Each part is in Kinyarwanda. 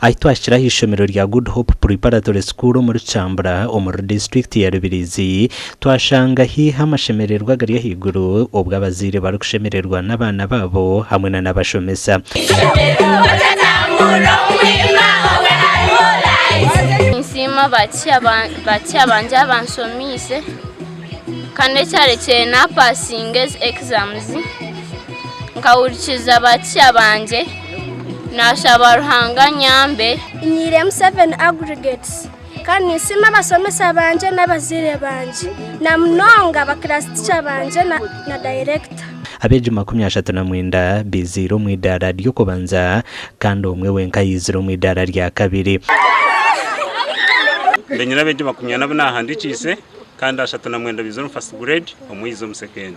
ahitwa ashiraho ishomero rya Good Hope Preparatory School muri Chambra muri district ya Rubirizi twashanga hiha amashemererwa gari higuru ubwo abazire bari kushemererwa n'abana babo hamwe n'abashomesa insima bacia banje abansomise kandi cyarekeye na passing exams nkawurikiza bacia banje nashaba ruhanga nyambe nyirem 7 aggregates kandi insima basomesa banje n'abazire banje na mnonga bakrastica banje na director abeje 39 biziro mu idara ryo kubanza kandi umwe wenka yiziro mu idara rya kabiri Benyina beje 20 nahandikise kandi 39 bizoro first grade omwizo mu second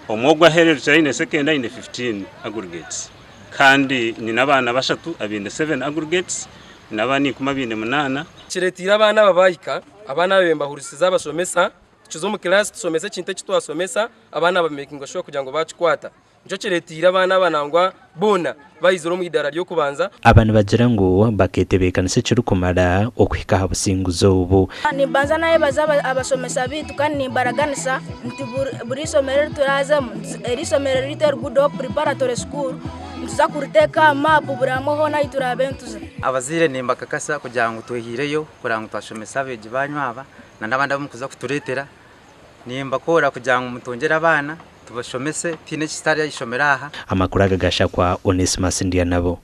omwogwa herere ine second ine 15 aggregates kandi ni nabana bashatu abinde 7 aggregates nabani 18 kiretira abana babayika abana bemba hurisiza basomesa kizo mu class tusomesa kinte kitwasomesa abana bamekinga sho kugira ngo bacikwata njo kiretira abana banangwa bona bayizoro mu idara ryo kubanza abantu bagira ngo baketebekana se cyo kumara okwika habusinguzo ubu ni banza naye baza abasomesa bitu kandi nimbaraganisa nti buri somero turaza eri somero rite Good Hope Preparatory School tuza kuruteka mapu buramoho na iturabentuza abazire nimbakakasa kugira ngo tuhireyo kugira ngo twashomesa beje banywa na nabandi bamukuza kuturetera nimbakora kugira ngo mutongera abana tubashomese tine kitari yishomera aha amakuru agagasha kwa Onesimus Ndianabo.